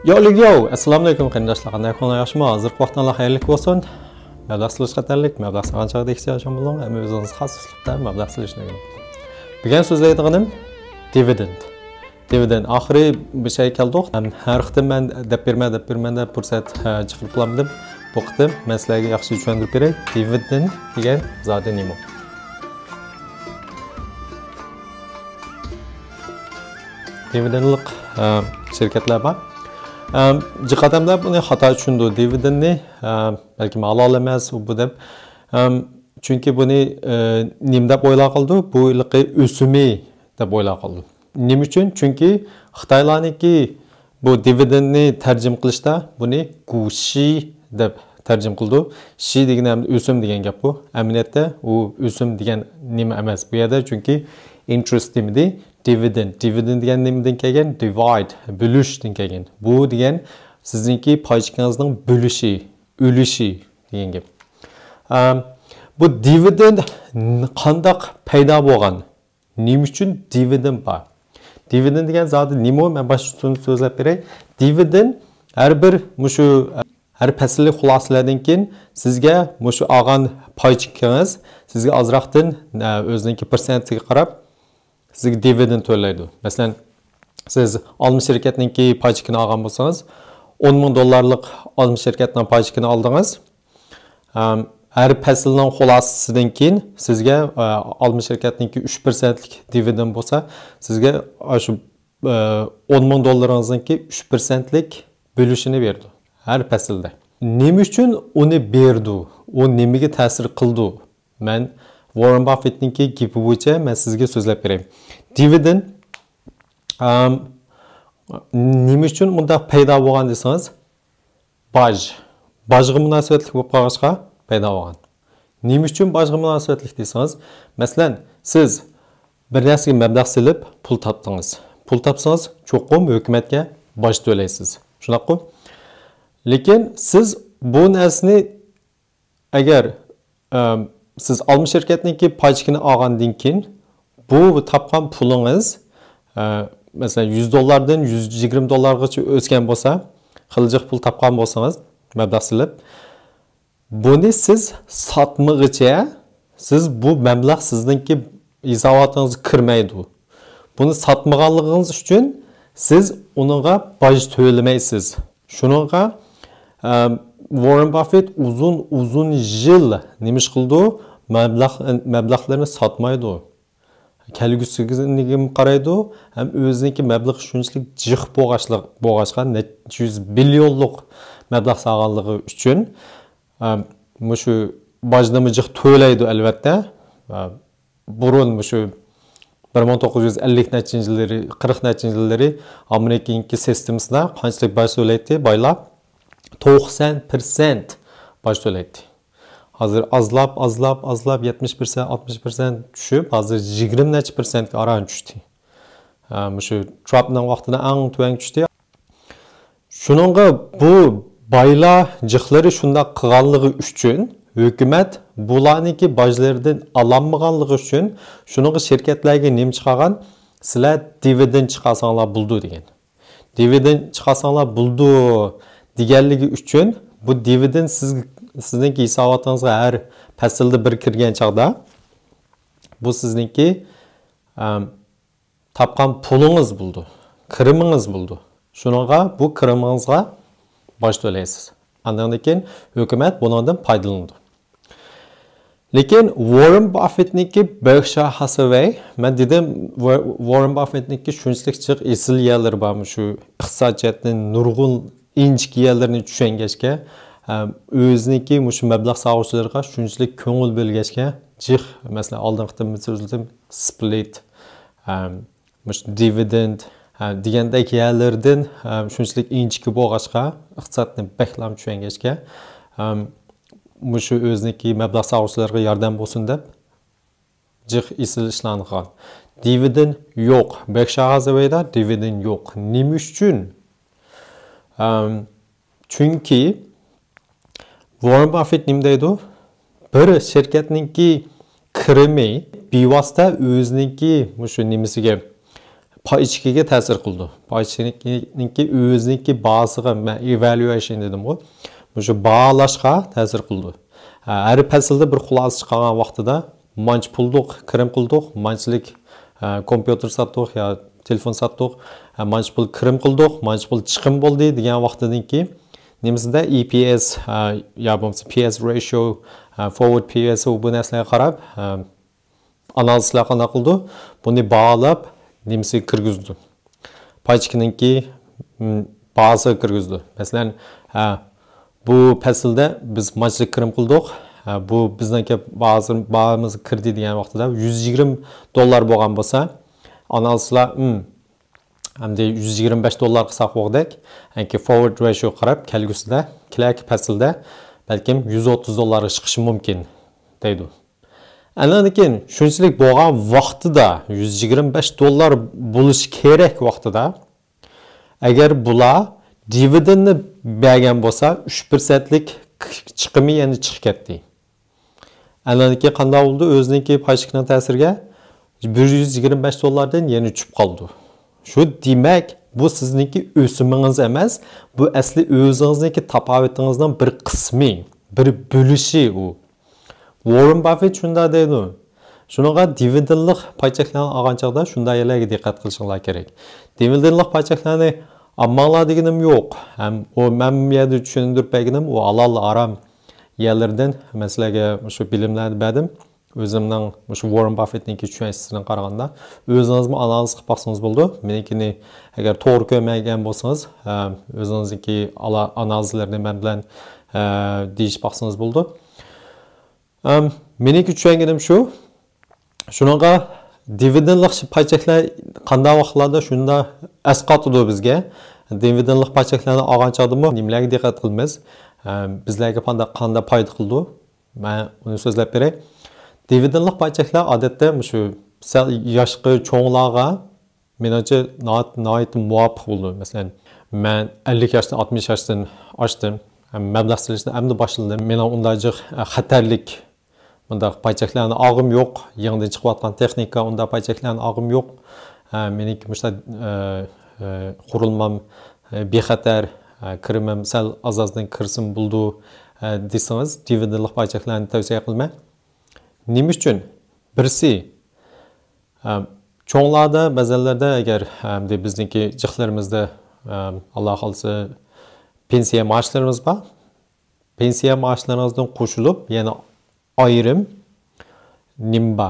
Yo, assalomu alaykum qarindoshlar. Qanday kunlar yaxshimi? Hozir vaqtlar xayrli bo'lsin. Mablag' silish qatorlik, mablag' sanchaqda ehtiyojim bo'ling, hamma o'zingiz xos uslubda mablag' silishni o'rganing. Bugun so'zlaydiganim dividend. Dividend oxiri bir şey keldik. Har qitim men deb bermada fursat chiqib qolmadim. Bu qitim men sizlarga yaxshi tushuntirib beray. Dividend degan zodi nima? Dividendlik şirketler var. Jiqatamda buni xato tushundu. Dividendni balki halol emas bu deb. Chunki buni nim deb o'ylab qoldi. Bu yilqi o'simi deb o'ylab qoldi. Nim uchun? Chunki Xitoylarniki bu dividendni tarjim qilishda buni gushi deb tarjim qildi. Shi degan o'sim degan gap bu. Amaliyotda u o'sim degan nima emas. Bu yerda chunki interest demidi. Dividend degan nimadan kelgan? Divide, bo'lishdan kelgan. Bu degan sizningki paychangizning bo'lishi, o'lishi degan gap. Bu dividend qandoq paydo bo'lgan? Nima uchun dividend bor? Dividend degan zoti nima? Men boshqa so'zlab beray. Dividend har fasllik xulosalardan keyin sizga mushu olgan paychangiz sizga ozroqdan o'ziningki persentiga qarab sizga dividend to'laydi. Masalan, siz 60 şirketninki paychikini olgan bo'lsangiz, 10 ming dollarlik 60 şirketdan paychikini oldingiz. Her faslning xulosasidan keyin sizga 60 şirketninki 3%lik dividend bo'lsa, sizga shu 10 ming dollaringizningki 3%lik bo'lishini berdi. Her faslda. Nima uchun uni berdi? U nimaga ta'sir qildi? Men Warren Buffett'ninki gapi bo'yicha men sizga so'zlab berayim. Dividend nima uchun bunda paydo bo'lgan desangiz, bajga munosabatli bo'lib qolishga paydo bo'lgan. Nima uchun bajga munosabatli desangiz, masalan, siz bir narsaga mablag' silib pul topdingiz. Pul topsangiz, cho'qim hukumatga baj to'laysiz. Shunaqmi? Lekin siz bu narsani agar siz 60 şirketninki paychikini olgandan keyin bu topgan pulingiz mesela 100 dollardan 120 dollargacha o'sgan bo'lsa, xiljiq pul topgan bo'lsangiz, mablag' silib, buni siz sotmag'icha siz bu mablag' sizningki hisobotingizga kirmaydi. Buni sotmaganligingiz uchun siz uningga baj to'lamaysiz. Shuningga Warren Buffett uzun yil nima qildi? Mablag'larni sotmaydi. Kelgusiga qaraydi, ham o'ziniki mablag' shunchalik jiq bo'g'ashgan 100 billionlik mablag' sog'anligi uchun shu bajni jiq to'laydi albatta. Burun shu 1950-yillar, 40-yillar Amerikaniki sistemasida qanchalik baj to'laydi? Boylar 90% baj to'laydi. Hozir azlab 70%, 60% tushib, hozir 20% ga aran tushdi. Shu Trumpning vaqtida eng tuvan tushdi. Shuningga bu boylar jiqlari shunda qilganligi uchun hukumat bularniki bajlardan olinmaganligi uchun shuningga shirkatlarga nima chiqargan? Sizlar dividend chiqarsanglar bo'ldi degan. Dividend chiqarsanglar bo'ldi deganligi uchun bu dividend sizningki hisobotingizga har faslda bir kirgan chaqda bu sizningki topgan pulingiz bo'ldi, kirimingiz bo'ldi. Shuningga bu kirimingizga boj to'laysiz. Andan keyin hukumat bundan foydalanadi. Lekin Warren Buffett'niki Berkshire Hathaway, men dedim Warren Buffett'niki shunchalik chiq esil yerlar bormi shu iqtisodiyotning nurg'un inchki yerlarini tushungachga o'ziniki shu mablag' sog'uvchilarga shunchalik ko'ngil bo'lgachga jiq, masalan, oldingi so'zladim split, dividend degandek yerlardan shunchalik inchki bo'lgachga iqtisodni bahlam tushungachga shu o'ziniki mablag' sog'uvchilarga yordam bo'lsin deb jiq esil ishlangan. Dividend yo'q. Berkshire Hathaway'da dividend yo'q. Nima uchun? Chunki Warren Buffett nima deydi? Bir shirkatninki kirimi bevosita o'ziniki shu nimasiga pay ichikiga ta'sir qildi. Pay ichininki o'ziniki bahasiga men evaluation dedim ku. Shu baholashga ta'sir qildi. Har faslda bir xulosa chiqargan vaqtida manch puldiq, kirim qildik, manchlik kompyuter satdik yo telefon satdik, manch pul kirim qildik, manch pul chiqim bo'ldi degan vaqtidan keyin nemisida EPS yo bo'lmasa PS ratio, forward PS bu narsalarga qarab analizlar qanday qildi. Buni baholab nemisiga kirgizdi. Paychikiningki bahasiga kirgizdi. Masalan, bu faslda biz manchlik kirim qildik. Bu bizningki bahamiz kirdi degan vaqtida $120 bo'lgan bo'lsa, analizlar hamda $125 qilsak bo'ldik. Anki forward ratio qarab kelgusida, kelaki faslda balkim $130 chiqishi mumkin deydi. Andan keyin shunchalik bo'lgan vaqtida $125 bo'lishi kerak vaqtida agar bular dividendni bergan bo'lsa 3%lik chiqimi yana chiqib ketdi. Andan keyin qanday bo'ldi? O'ziniki paychiqning ta'siriga $125 dan yana tushib qoldi. Shu demak, bu sizniki o'simingiz emas, bu asli o'zingizniki tapovutingizning bir qismi, bir bo'lishi u. Warren Buffett shunda deydi. Shunaqa dividendlik paychaklarni olgan chaqda shundaylarga diqqat qilishinglar kerak. Dividendlik paychaklarni olmanglar deganim yo'q. Ham o men bu yerda tushuntirib berganim u halol harom yerlardan masalan shu bilimlarni berdim. O'zimning shu Warren Buffettningki tushunchasidan qaraganda o'zingizmi analiz qilib baqsangiz bo'ldi. Menikini agar to'g'ri ko'rmagan bo'lsangiz, o'zingizniki analizlarni men bilan deyish baqsangiz bo'ldi. Meniki tushunganim shu. Shunaqa dividendlik paychaklar qanday vaqtlarda shunda asqatdi bizga. Dividendlik paychaklarni olgan chaqdimi nimalarga diqqat qilamiz? Bizlarga qanday foyda qildi? Men uni so'zlab beray. Dividendlik paychaklar odatda shu yoshqi cho'nglarga menimcha nihoyat muvofiq bo'ldi. Masalan, men 50 yoshdan 60 yoshdan ochdim. Mablag' silishni endi boshladim. Men undajıq xatarlik bunda paychaklarni og'im yo'q. Yangidan chiqayotgan texnika unda paychaklarni og'im yo'q. Meniki mushta qurilmam bexatar, kirimim sal azazdan kirsin bo'ldi desangiz, dividendlik paychaklarni tavsiya qilmayman. Nima uchun? Birisi cho'nglarda, ba'zanlarda agar bizniki jiqlarimizda Alloh xolsa pensiya maoshlarimiz bor. Pensiya maoshlaringizdan qo'shilib, yana ayrim nimba.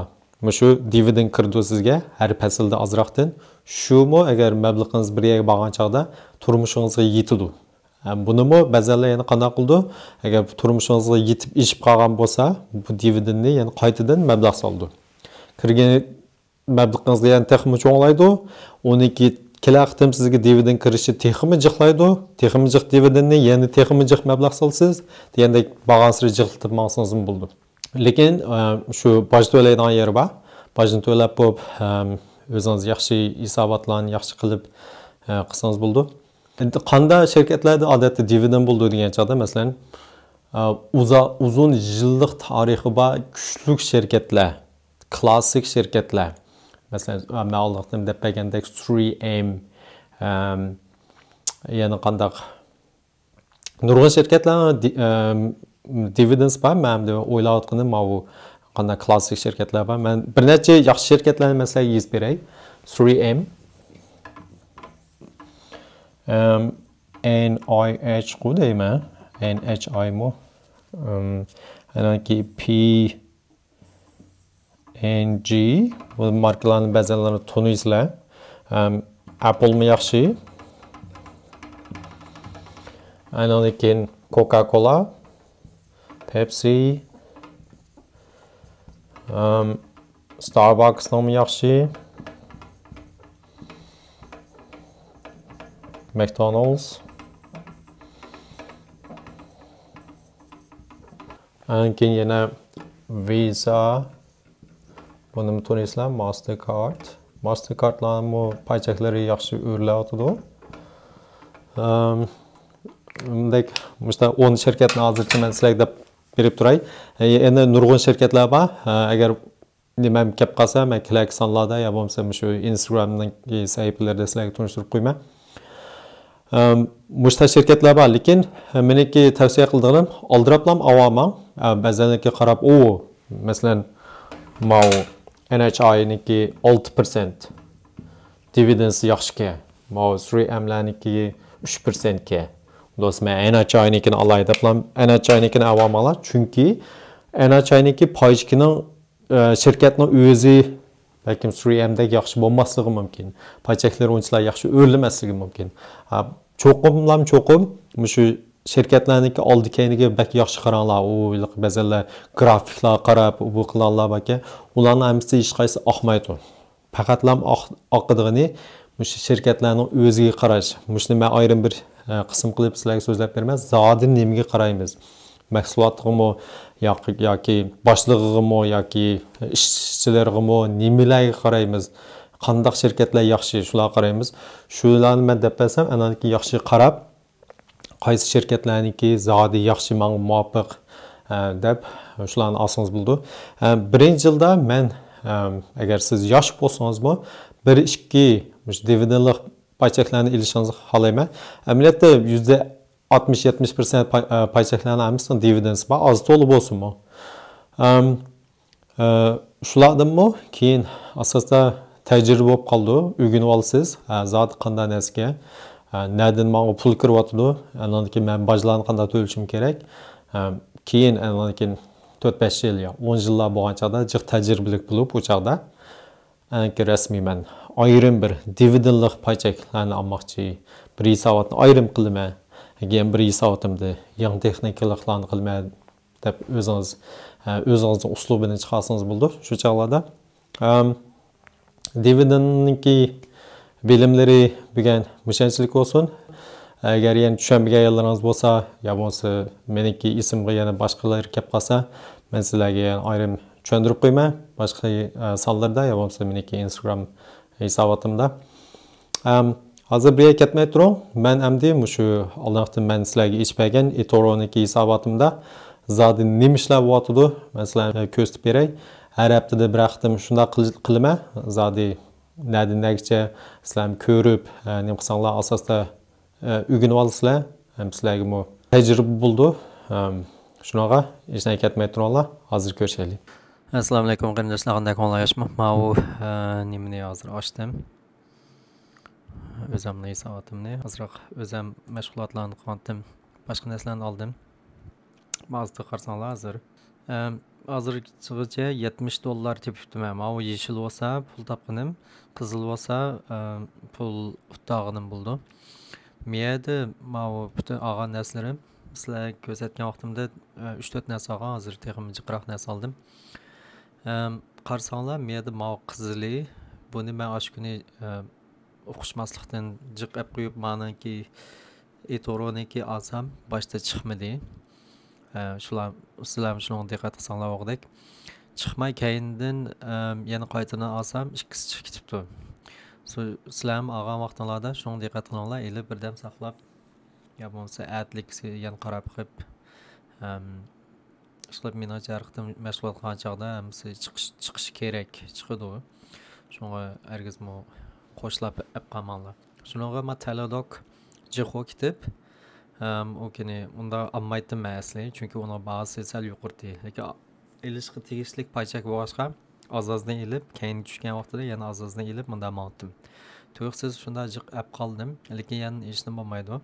Shu dividend kirdi sizga har faslda ozroqdan. Shumi agar mablag'ingiz bir yerga borgan chaqda turmushingizga yetadi. Bunimi ba'zanlar yana qanday qildi? Agar turmushingizga yetib ishib qolgan bo'lsa, bu dividendni yana qaytadan mablag' soldi. Kirgan mablag'ingizga yana texmi cho'nglaydi. 12 kelaqtim sizga dividend kirishi texmi jiqlaydi. Texmi jiq dividendni yana texmi jiq mablag' solsiz, degandek bag'ansiri jiqilib maqsangiz bo'ldi. Lekin shu boj to'laydigan yer bor. Bojni to'lab bo'lib, o'zingiz yaxshi hisobotlarni yaxshi qilib qilsangiz bo'ldi. Qanday shirkatlarda odatda dividend bo'ldi degan chaqda, masalan, uzun yillik tarixi bor kuchli shirkatlar, klassik shirkatlar. Masalan, men oldin deb bergandek 3M, yana qandaq nurg'un shirkatlar dividends bor. Men de o'ylayotganim bu qanday klassik shirkatlar bor. Men bir necha yaxshi shirkatlarni masalan yezib beray. 3M, NIH qudaymi? NHI mo. Anaki PNG bu markalarning ba'zilarini toniysizlar. Apple mi yaxshi? Andan keyin Coca-Cola, Pepsi, Starbucks mi yaxshi? McDonald's. Keyin yana Visa, buni toniysizlar, Mastercard. Mastercardlarning paychaklari yaxshi o'rlayotdi. Bunday mushta 10 shirkatni hozircha men sizlarga berib turay. Endi nurg'un shirkatlar bor. Agar nimam kelib qolsa men kelarki sonlarda yo bo'lmasa shu Instagramning sahifalarida sizlarga tunishtirib qo'yaman. Muşta şirketler var, lekin meniki tavsiya qildiğim aldiraplam avamam. Ba'zaniki qarab, o masalan mau NHI'niki 6% dividends yaxshi, mau 3M'larniki 3%. Do'st men NHI'nikini alay deplam, NHI'nikini avamalar, chunki NHI'niki paychikining şirketning o'zi balkim 3M'dek yaxshi bo'lmasligi mumkin. Paychaklar o'yinchilar yaxshi o'rlamasligi mumkin. Cho'qim shu şirketlarniki oldi keyniga bak yaxshi qaranglar, u ba'zanlar grafiklar qarab, bu qilanlar baka, ularning hammasi hech qaysi oqmaydi. Faqatlam oqidigini shu şirketlarning o'ziga qarash. Shuni men ayrim bir qism qilib sizlarga so'zlab berman. Zodi nimaga qaraymiz? Mahsulotgimi yoki boshlig'igimi yoki ishchilargimi nimalarga qaraymiz? Qandaq şirketlar yaxshi, shularga qaraymiz. Shularni men deb bersam, ananiki yaxshi qarab, qaysi şirketlarniki zodi yaxshi menga muvofiq deb shularni olsangiz bo'ldi. Birinchi yilda men agar siz yosh bo'lsangizmi, 1-2 dividendli paychaklarni ilishingizni xohlayman. Amaliyotda %60-70% paychaklarni hammasini dividends bor, oz to'g'ri bo'lsinmi. Shulardanmi keyin asosda tajriba bo'lib qoldi, o'rganib olsiz, zot qanday narsaga, nereden menga pul kiryapti, andan keyin men bojlarni qanday to'lashim kerak. Keyin andan keyin 4-5 yil yo 10 yillar bo'lgan chaqda jiq tajribalik bo'lib, u chaqda anki rasmiy men ayrim bir dividendli paychaklarni olmoqchi, bir hisobotni ayrim qilaman. Keyin bir hisobotimda yangi texnikalarni qilmay deb o'zingiz uslubini chiqarsangiz bo'ldi. Shu chaqlarda dividendniki bilimlari bugun mushanchilik olsun. Agar yana tushunmagan yerlaringiz bo'lsa, yo bo'lsa meniki ismga yana boshqalar kelib qolsa, men sizlarga ayrim tushuntirib qo'yaman. Boshqa sonlarda yo bo'lsa meniki Instagram hisobotimda. Hozir bir ketmay turing. Men hamdi shu oldindan men sizlarga ichpagan eToro'niki hisobotimda zodi nima ishlar bo'lyapti, men sizlarga ko'rsatib beray. Har haftada bir haftam shunday qilaman. Zodi nadigacha sizlarni ko'rib, nima qilsanglar asosda o'rganib olsizlar, ham sizlarga bu tajriba bo'ldi. Shunaqa ishdan ketmay turinglar. Hozir ko'rishaylik. Assalomu alaykum qarindoshlar, qanday qo'llayapsizmi? Men nimani hozir ochdim. O'zimni hisobotimni, ozroq o'zim mashg'ulotlarni qildim, boshqa narsalarni oldim. Ba'zida qarsanglar hozirgacha $70 tepibdiman. Men u yeshil bo'lsa pul topqinim, qizil bo'lsa pul utdog'inim bo'ldi. Miyada men butun olgan narsalarim sizlarga ko'rsatgan vaqtimda 3-4 narsa olgan, hozir texnik jiqroq narsa oldim. Qarsanglar miyada men qizili, buni men osh kuni o'qishmaslikdan jiqab qo'yib, meniki eToro'niki olsam boshda chiqmadi. Sizlar shunga diqqat qilsanglar o'g'dek. Chiqmay keyindan yana qaytadan olsam ikkisi chiqib ketibdi. Sizlar olgan vaqtinglarda shunga diqqat qilinglar, elib birdam saqlab, yo bo'lmasa atlik yana qarab qilib ishlab menajerlikda mashg'ulot qilgan chaqda hamsi chiqish kerak, chiqadi. Shunga hargizmi qo'shilib qolmanglar. Shunga men Teladok jiqo ketib, o'kini unda olmaydim asli, chunki uning bahasi sal yuqori. Lekin ilishqi tegishlik paychak bo'lsa, azazdan ilib, keyin tushgan vaqtida yana azazdan ilib bunda oldim. To'g'risi shunda jiq qoldim, lekin yana ishim bo'lmaydi.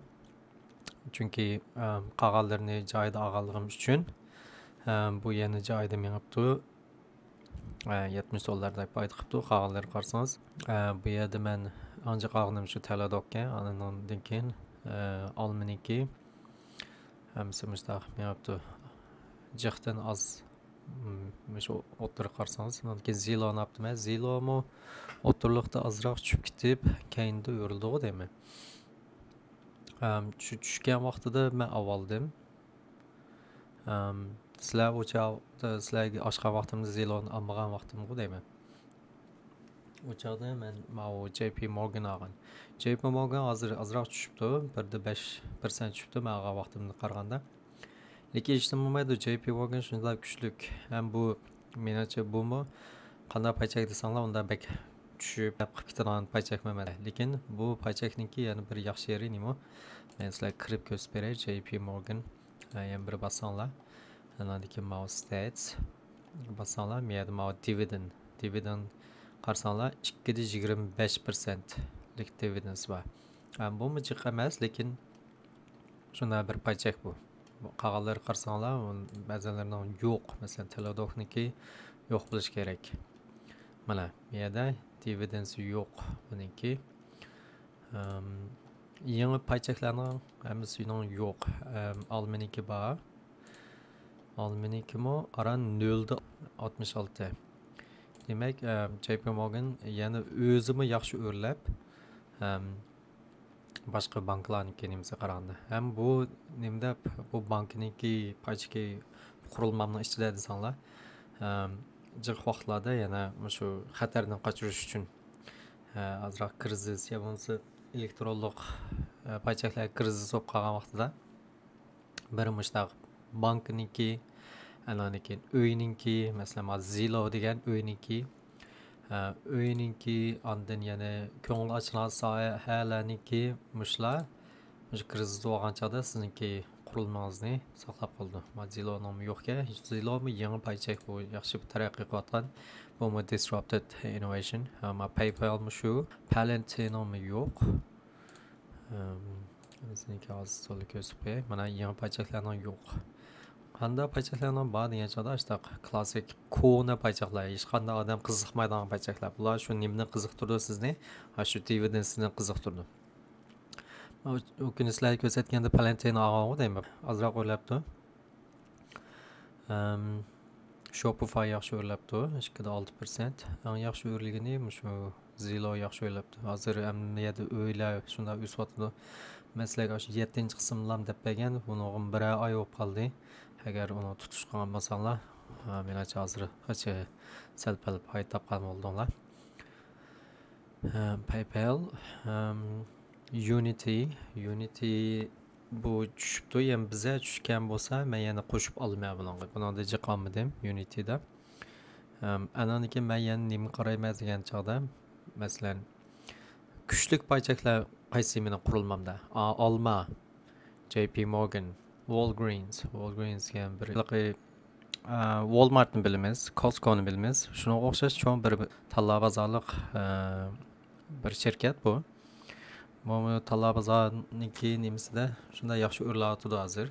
Chunki qog'ozlarni joyida olganligim uchun bu yana joyida menibdi. $70 deb aytibdi, qog'ozlar qarsangiz. Bu yerda men ancha qog'ozim shu Teladokka, undan keyin olminiki hamsi mustaq menibdi. Jiqdan az shu o'tirib qarsangiz, undan keyin Ziloni olibdim. Zilomi o'tirliqda azroq tushib ketib, keyinda o'rildi deyman. Tushgan vaqtida men avvaldim. Sizlar o'chaqda sizlarga oshgan vaqtimda Ziloni olmagan vaqtim deyman. O'chaqda men JP Morgan olgan. JP Morgan hozir azroq tushibdi, 1.5% tushibdi men olgan vaqtimga qaraganda. Lekin hech nima bo'lmaydi, JP Morgan shunday kuchli. Ham bu menimcha bumi qanday paychak desanglar unda bek tushib qilib ketadigan paychak emas. Lekin bu paychakniki yana bir yaxshi yeri nima? Men sizlarga kirib ko'rsatib beray. JP Morgan yana bir basanglar. Anadagi mouse stats basanglar, bu yerda dividend qarasanglar 2.25% lik dividend bor. Bu jiq emas, lekin shunday bir paychak bu. Qog'ozlar qarasanglar, ba'zilarining yo'q, masalan, Teledokniki yo'q bo'lish kerak. Mana bu yerda dividend yo'q buniki. Yangi paychaklarning hammasining yo'q. Almeniki bor. Almeniki mo aran 0.66. Demak, JP Morgan yana o'zimi yaxshi o'rlab boshqa banklarniki nimasi qarandi. Ham bu nimda bu bankniki paychaki qurilmamning ichida desanglar, jiq vaqtlarda yana shu xatardan qochirish uchun azroq krizis ya bo'lmasa elektronlik paychaklar krizis bo'lib qolgan vaqtida bir mushtaq bankniki ananiki uyninki, masalan, Zillow degan uyninki ondan yana ko'ngil ochilgan sohalarniki mushlar krizis bo'lgan chog'da sizniki qurilmangizni saqlab qoldi. Zillowning yo'qga, Zillowmi yangi paychak bu yaxshi bir taraqqiy qilayotgan. Bu disrupted innovation. PayPal shu, Palantir'mi yo'q. Sizniki hozir to'la ko'rsatib qo'yay. Mana yangi paychaklarning yo'q. Qanday paychaklarning bor degan chog'da ishtaq klassik kona paychaklar, hech qanday odam qiziqmaydigan paychaklar. Bular shu nimni qiziqtirdi sizni? Shu dividendni qiziqtirdi. O kuni sizlarga ko'rsatganda Palantirni olganmi deyman. Ozroq o'ylabdi. Shopify yaxshi o'ylabdi, 2.6%. Eng yaxshi o'rligini shu Zillow yaxshi o'ylabdi. Hozir hammayada o'ylar shunday o'syapti. Masalan, shu 7-qismlam deb bergan, buning 1 oy bo'lib qoldi. Agar uni tutishgan bo'lsanglar, menimcha hozir qancha sal-pal pay topgan bo'ldinglar. PayPal, Unity bu tushibdi, ham bizga tushgan bo'lsa, men yana qo'shib olmayman bunga. Bunda jiqolmadim Unityda. Ananiki men yana nima qarayman degan chog'da, masalan, kuchlik paychaklar qaysi meni qurilmamda? Olma, JP Morgan, Walgreens ham bir Walmartni bilamiz, Costco'ni bilamiz. Shunga o'xshash cho'ng bir tanlov bozorlik bir shirkat bu. Bu tanlov bozorniki nimasida shunday yaxshi o'rlatadi hozir.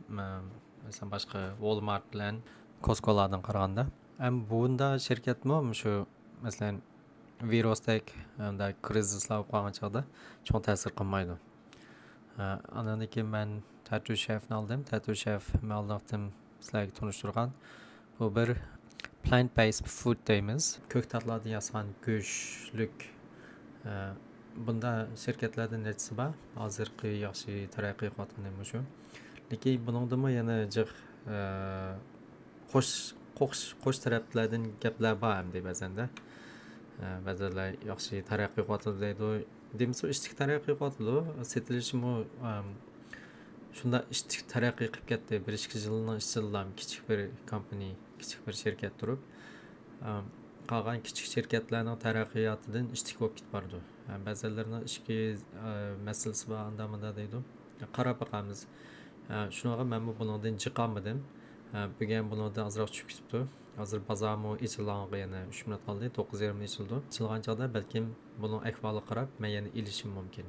Masalan, boshqa Walmart bilan Costco'lardan qaraganda. Ham bunda shirkatmi shu masalan virusdek unda krizislar bo'lgan chog'da cho'ng ta'sir qilmaydi. Ananiki men Tattoo Chef'ni oldim. Tattoo Chef ma'lumotim sizlarga tunishtirgan. Bu bir plant-based food deymiz. Ko'k tatlardan yasalgan go'shtlik. Bunda shirkatlardan nechisi bor? Hozirgi yaxshi taraqqiy qilayotgan shu. Lekin buningda yana jiq qo'sh taraflardan gaplar bor ham deb ba'zanda. Ba'zilar yaxshi taraqqiy qilayotdi deydi. Demsa ishtik taraqqiy qilayotdi. Setilishmi shunda ishtik taraqqiy qilib ketdi. 1-2 yilning ichidan kichik bir kompaniya, kichik bir shirkat turib, qolgan kichik shirkatlarning taraqqiyotidan ishtik bo'lib ketdi. Ba'zilarning ishki masalasi bor, unda deydi. Qarab boqamiz. Shunaqa men bundan chiqolmadim. Bugun bundan azroq tushib ketibdi. Hozir bozormi ichilganiga yana 3 minut qoldi, 9:30 ichildi. Ichilgan chog'da balkim buning ahvoliga qarab men yana ilishim mumkin.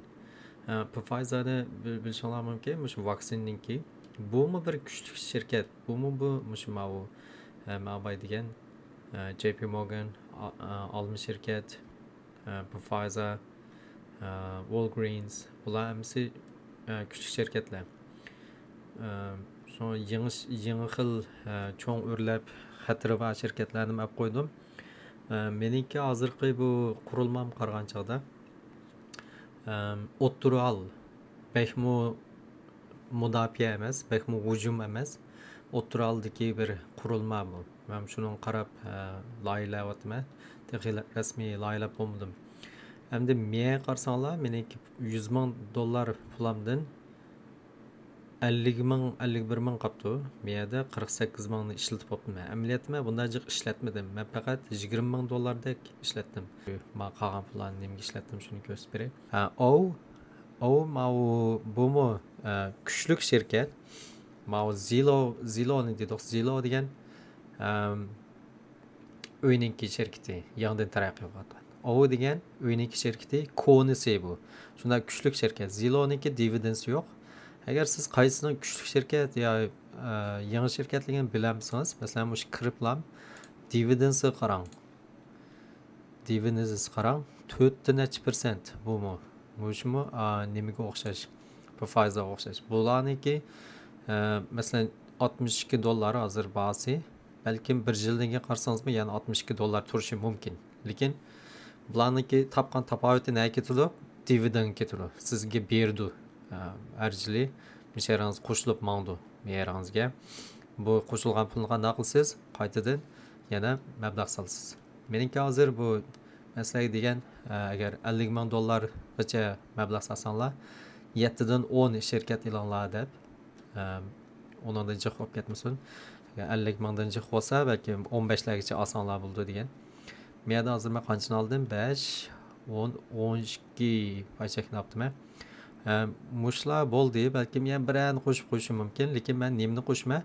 Pfizer'ni bilishinglar mumkin, shu vaksinninki. Bumi bir kuchli shirkat, bumi bu ma'bay degan JP Morgan, olmi shirkat, Pfizer, Walgreens, bular hamsi kuchli shirkatlar. Shu yangi xil cho'ng o'rlab xatiri va shirkatlarni olib qo'ydim. Meniki hozirgi bu qurilmam qargan chog'da o'ttiral, bekmu mudofaa emas, bekmu hujum emas, o'ttiraldagi bir qurilma bu. Men shuni qarab loyihalayapman. Rasmiy loyihalab bo'lmadim. Endi men qarsanglar, meniki $100,000 pulamdan 50 ming 51 ming qapti. Bu yerda 48 mingni ishlatib qo'yibman. Amaliyotda bunday jiq ishlatmadim. Men faqat 20 ming dollardek ishlatdim. Men qolgan pullarni nimaga ishlatdim shuni ko'rsatib beray. Bu kuchlik shirkat. Zillo'ni dedik. Zillow degan o'yinki shirkati yangidan taraqqiyot qilgan. O degan o'yinki shirkati konisi bu. Shunday kuchlik shirkat. Zillow'niki dividensi yo'q. Agar siz qaysini kuchli shirkat yo yangi shirkatligini bilamisangiz, masalan, o'sha Kriplam dividensi qarang. Dividensi qarang 4% bumi. Mushmi nimaga o'xshash? Bu foizga o'xshash. Bularniki masalan 62 dollar hozir bahsi. Balkim bir yildan keyin qarasangiz, ya'ni 62 dollar turishi mumkin. Lekin bularniki topgan tafovati nega ketadi? Dividend ketadi. Sizga berdi. Arjili misherangiz qo'shilib mangdi meringizga. Bu qo'shilgan pulni qanday qilsiz? Qaytadan yana mablag' solsiz. Meningki hozir bu masalan degan agar 50 ming dollargacha mablag' solsanglar 7 dan 10 shirkat e'lonlar deb ondan jiq olib ketmasin. 50 mingdan jiq bo'lsa balki 15 largacha osonlar bo'ldi degan. Men hozir qanchani oldim? 5 10 12 paychakni olibdim. Mushlar bo'ldi, balki men birini qo'shib qo'yishim mumkin, lekin men nimani qo'shma,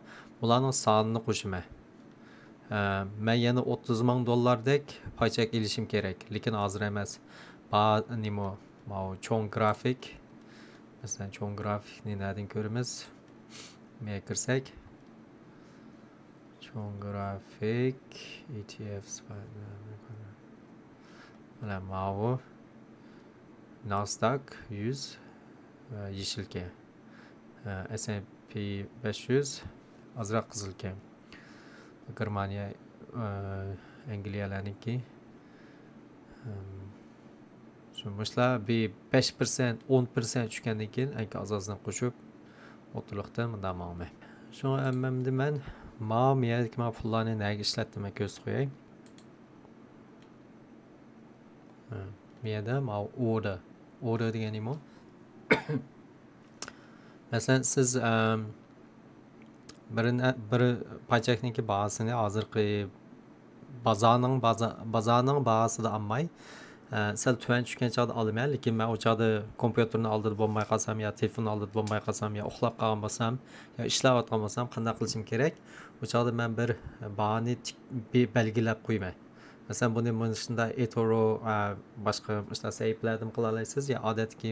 ularning sonini qo'shma. Men yana 30 ming dollardek paychak ilishim kerak, lekin hozir emas. Nima, cho'ng grafik. Masalan, cho'ng grafikni nerdan ko'ramiz? Men kirsak, cho'ng grafik ETFs mana bu Nasdaq 100 yeşilke. S&P 500 azraq qizilke. Germaniya, Angliyalarniki. Shunlar bir 5%, 10% tushgandan keyin ancha azozdan qo'shib o'tliqdan bunday ma'lum. Shuni ammamda men ma'lumiyat pullarni nega ishlatdim ko'rsatib qo'yay. Miyada order degan nima? Masalan, siz bir paychakniki bahasini hozirgi bozorning bahasida olmay, sal tuvan tushgan chog'da olaman, lekin men o chog'da kompyuterni oldida bo'lmay qolsam yo telefonni oldida bo'lmay qolsam yo uxlab qolgan bo'lsam yo ishlayotgan bo'lsam qanday qilishim kerak? O chog'da men bir bahani belgilab qo'yman. Masalan, buni shunda eToro boshqa ishlar saytlardan qila olasiz yo odatki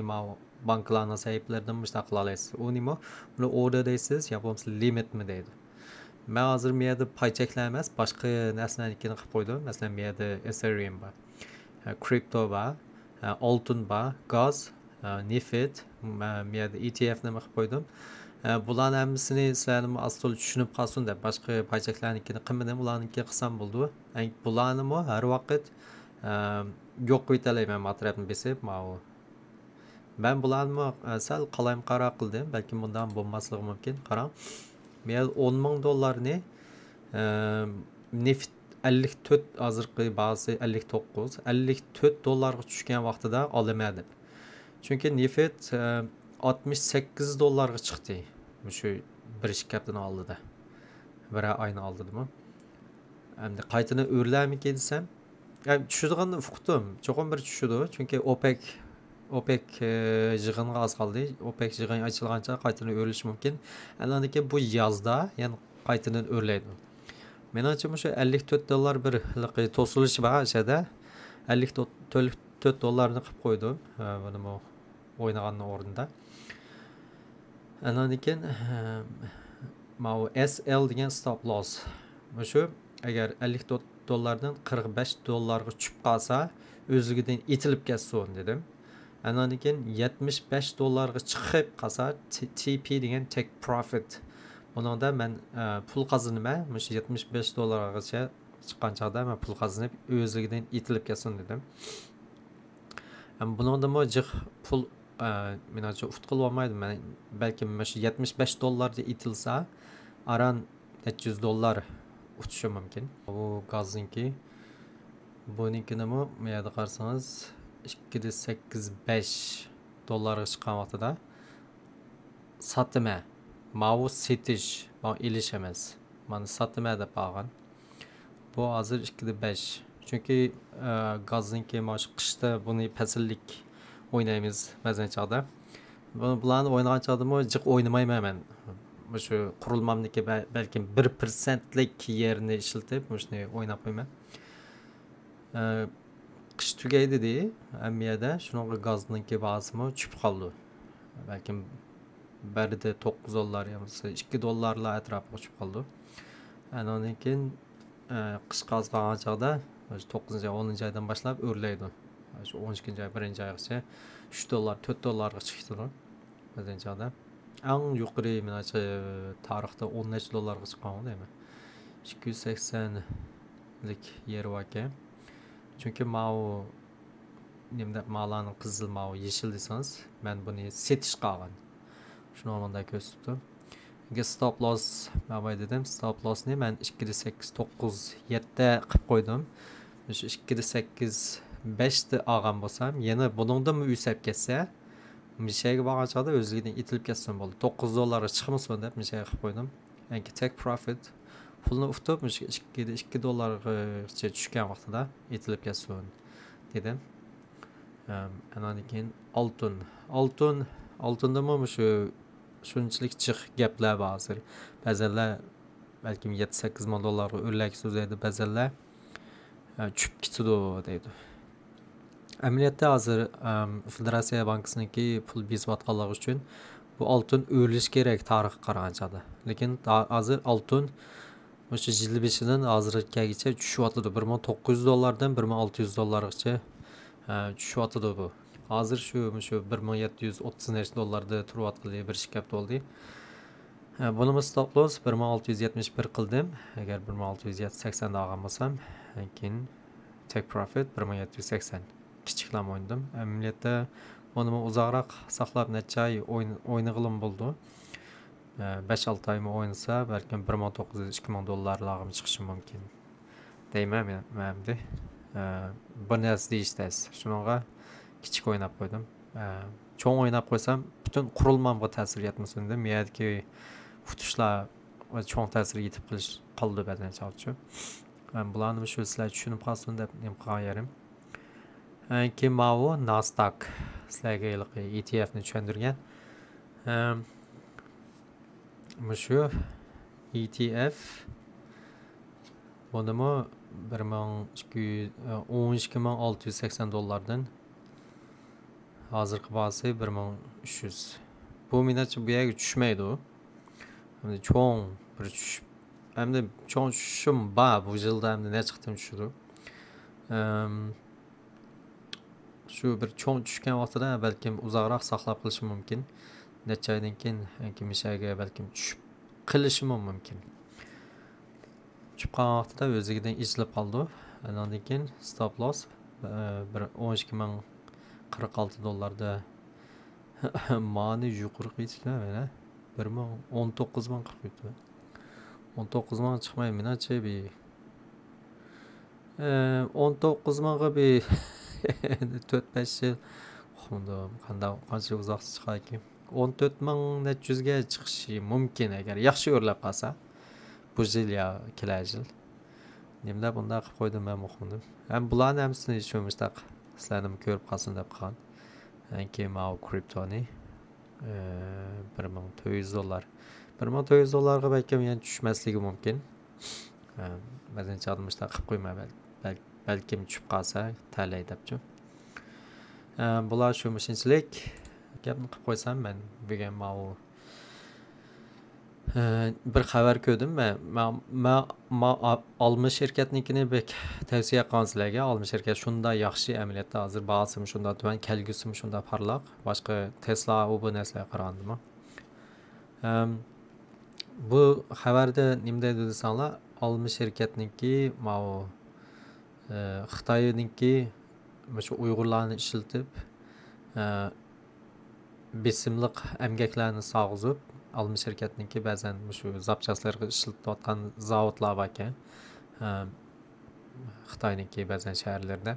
banklarning saytlardan ishlar qila olasiz. U nima? Buni order deysiz yo bo'lmasa limitmi deydi. Men hozir bu yerda paychaklar emas, boshqa narsalarnikini qilib qo'ydim. Masalan, bu yerda Ethereum bor, kripto bor, oltin bor, gaz, neft, bu yerda ETF nima qilib qo'ydim. Bularning hammasini sizlarni asl tushunib qolsin deb boshqa paychaklarnikini qilmadim, ularniki qilsam bo'ldi. Bularni har vaqt yo'q qo'ytalayman matrabni besib, ben bularni sal qalayim qara qildim, balki bundan bo'lmasligi mumkin. Qarang, men 10 ming dollarni neft 54 hozirgi bahasi 54 dollarga tushgan vaqtida olamadim. Chunki neft 68 dollarga chiqdi. Shu bir shikapdan oldida. Bir oyni oldidimi? Endi qaytini o'rlarmikin desam, tushadiganni uqdim. Cho'qim bir tushdi, chunki OPEC yig'inga az qoldi. OPEC yig'ini ochilgancha qaytini o'rilishi mumkin. Andan keyin bu yozda, ya'ni qaytini o'rlaydi. Menimcha shu 54 dollar bir to'silishi bor o'shada. 54 dollarni qilib qo'ydim. Buni o'ynaganning o'rnida. Andan keyin SL degan stop loss. Shu agar 54 dollardan 45 dollarga tushib qolsa, o'zligidan etilib ketsin dedim. Andan keyin 75 dollarga chiqib qolsa, TP degan take profit. Buningda men pul qazanaman, shu 75 dollargacha chiqqan chog'da men pul qazanib, o'zligidan etilib ketsin dedim. Buningda jiq pul menimcha ufqil olmaydi. Men balki shu 75 dollarga etilsa, aran 300 dollar uçuşu mümkün. Bu gazinki, bununki nima? Meyada qarsanız 285 dollarga chiqqan vaqtida satma mau setish mau ilish emas mani sotma deb olgan bu hozir 2.5 chunki gazniki mana shu qishda buni fasllik o'ynaymiz ba'zan chog'da bularni o'ynagan chog'dami jiq o'ynamayman men shu qurilmamniki balkim 1%lik yerini ishlatib shuni o'ynab qo'yman qish tugaydi de amiyada shunaqa gazniki bazimi tushib qoldi balkim birida $9 bo'lsa $2 atrofiga tushib qoldi andan keyin qish qoz qolgan chog'da 9-10 oydan boshlab o'rlaydi shu 12 oy 1-oygacha $3 $4 chiqdi ba'zan chog'da eng yuqori menimcha tarixda 10 necha dollarga chiqqan deyman 280 lik yeri bor ekan chunki mau nimda malani qizil mau yeşil desangiz men buni setish qolgan shuni olganda ko'rsatdi stop loss nima dedim stop lossni men 2.897 qilib qo'ydim shu 2.85 da olgan bo'lsam yana buningdan usab ketsa mishaga borgan chog'da o'zligidan itilib ketsin bo'ldi $9 ga chiqmasin deb mishaga qilib qo'ydim yangi take profit pulni ufitib $2 ga tushgan vaqtida itilib ketsin dedim andan keyin oltindami shu shunchalik jiq gaplar bor hozir ba'zanlar balkim $7-8 ga o'rlak so'zlaydi ba'zanlar tushib ketdi deydi amaliyotda hozir federatsiya bankisiniki pul bezayotganlar uchun bu oltin o'rilish kerak tarixga qaragan chog'da lekin hozir oltin o'sha yil beshidan hozirgacha tushyotdi $1900 dan $1600 gacha tushyotdi bu hozir shu $1730 da turyotganda bir ish gap bo'ldi buni stop loss 1671 qildim agar 1680 da olgan bo'lsam keyin take profit 1780 kichiklama o'ynadim amaliyotda buni uzoqroq saqlab necha oy o'ynag'ilim bo'ldi 5-6 oymi o'ynasa balkim $1900-2000 chiqishi mumkin deyman menimda bir narsa deyishdasiz shunaqa kichik o'ynab qo'ydim cho'ng o'ynab qo'ysam butun qurilmamga ta'sir yetmasin deb miyadagi futishlar va cho'ng ta'sir yetib qoldi ba'zan chog'chi bularni shu sizlar tushunib qolsin deb nim qilgan yerim keyin mau Nasdaq sizlarga ETF ni tushuntirgan shu ETF bunimi $12680 dan hozirgi bahsi 1300 bu menimcha bu yerga tushmaydi u cho'ng bir tushib hamda cho'ng tushishim bor bu yilda hamda necha qitim tushdi shu bir cho'ng tushgan vaqtida balkim uzoqroq saqlab qilishi mumkin necha oydan keyin mishaga balkim tushib qilishi mumkin tushib qolgan vaqtida o'zigidan ichilib qoldi andan keyin stop loss bir $12046 da mani yuqori qilgan mana 19000 qilib qo'ydi 19000 chiqmay menimcha bir 19000 ga bir 4-5 yil qancha uzoq chiqar ekan 14400 ga chiqishi mumkin agar yaxshi o'rlab qolsa bu yil yo kelasi yil nimda bunday qilib qo'ydim men o'qidim ham bularni hammasini shu mustaq sizlarni ko'rib qolsin deb qilgan keyin mau kriptoni $1400 $1400 ga balkim yana tushmasligi mumkin ba'zan chaqirmishda qilib qo'yma balkim tushib qolsa talay debchi bular shu mishinchilik gapni qilib qo'ysam men bugun mau bir xabar ko'rdim men olma shirkatnikini bek tavsiya qilgan sizlarga olma shirkat shunday yaxshi amaliyotda hozir bahosi shunday tuban kelgusi shunday parlaq boshqa Tesla u bu narsaga qarandimi bu xabarda nima deydi desanglar olma shirkatniki mau Xitoyniki shu Uyg'urlarni ishlatib besimliq emgaklarni sog'izib olma shirkatniki ba'zan shu zapchastlarga ishlatayotgan zavodlar bor ekan Xitoyniki ba'zan shaharlarda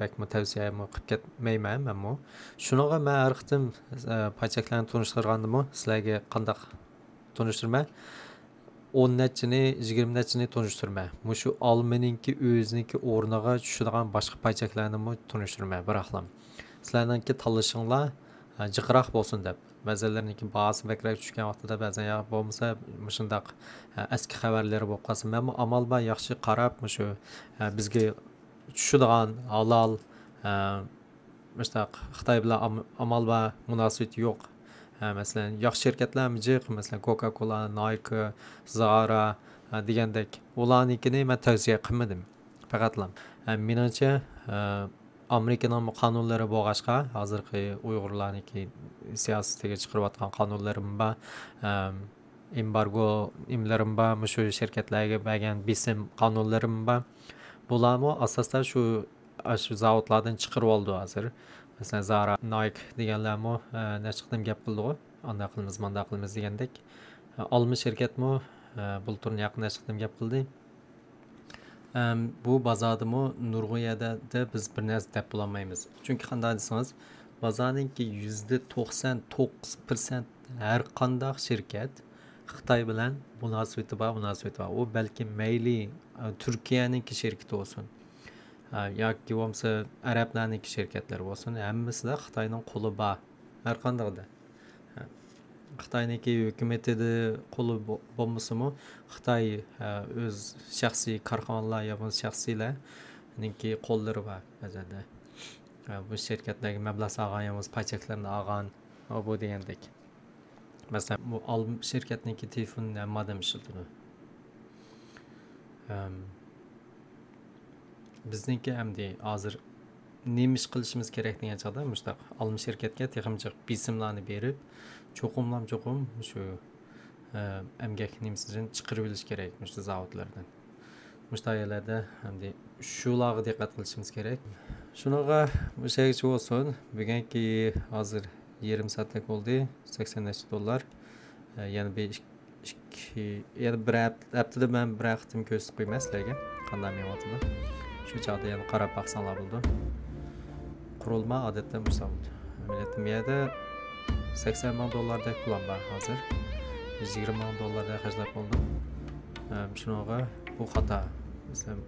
bakmi tavsiya qilib ketmayman men shunaqa men har qitim pachaklarni tunishtirgandimi sizlarga qandaq tanıştırma. 10 neçini, 20 neçini tanıştırma. Şu almeninki özünki o'rniga tushadigan boshqa paychaklarni tanıştırma, bıraxlam. Sizlarninki tanlashinglar jiqroq bo'lsin deb. Ba'zilarniki bahası bakrak tushgan vaqtida ba'zan ya bo'lmasa shundaq eski xabarlari bo'lib qolsa, men amal ba yaxshi qarab shu bizga tushadigan halol Xitoy bilan amal va munosabati yo'q. Masalan, yaxshi shirkatlar jiq, masalan Coca-Cola, Nike, Zara degandek ularnikini men tavsiya qilmadim. Faqatlam menimcha Amerikaning qonunlari bo'lg'ashqa, hozirgi Uyg'urlarniki siyosatiga chiqarayotgan qonunlarim bor, embargo imlarim bor, shu shirkatlarga bergan bisim qonunlarim bor. Bularni asosda shu zavodlardan chiqarib oldi hozir. Masalan, Zara, Nike deganlarmi nechqadim gap qildi-ku, anda qilamiz, manda qilamiz degandek. Olmi shirkatmi bulturni yaqin nechqadim gap qildi. Bu bozordami Nurg'iyada biz bir narsa deb bo'lmaymiz. Chunki qanday desangiz, bozorninki %99% har qanday shirkat Xitoy bilan munosabati bor. U balki mayli Turkiyaninki shirkati bo'lsin. Yoki bo'lmasa arablarniki shirkatlar bo'lsin, hammasida Xitoyning qo'li bor. Har qandayda. Xitoyniki hukumatida qo'li bo'lmasa-mu, Xitoy o'z shaxsiy korxonalar yoki shaxsiylarniki qo'llari bor ba'zida. Bu shirkatlarga mablag' solgan yoki paychaklarni olgan bu degandek. Masalan, bu Alm shirkatniki telefon modem ishlatadi. Bizniki hamdi hozir nima ish qilishimiz kerak degan chog'da mushtaq Alm shirkatga texnik bisimlarni berib, cho'qim shu emgak nimasidan chiqarib olish kerak shu zavodlardan. Mushtaqlarda hamdi shularga diqqat qilishimiz kerak. Shunaqa o'shaga bo'lsin. Bugungi hozir yarim soatlik bo'ldi, $80. Yana bir haftada men bir haftam ko'rsatib qo'yman sizlarga qanday me'yotida. Shu chog'da yana qarab baqsanglar bo'ldi. Qurilma odatda musavvut. Millatimiyaga $80,000 deb plan bor hozir. $20,000 xarjlab oldim. Shunaqa bu xato. Masalan,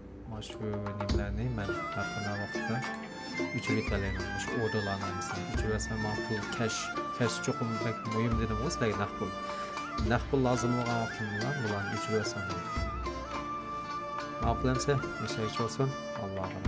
shu nimalarni men har qanday vaqtda uchirib qo'yaman. Shu orderlarni masalan uchirasam ma'qul cash cho'qim muhim dedim sizlarga naqd pul lozim bo'lgan vaqtimda bularni uchirasam. Ma'qulamsa, o'sha olsun. Allohga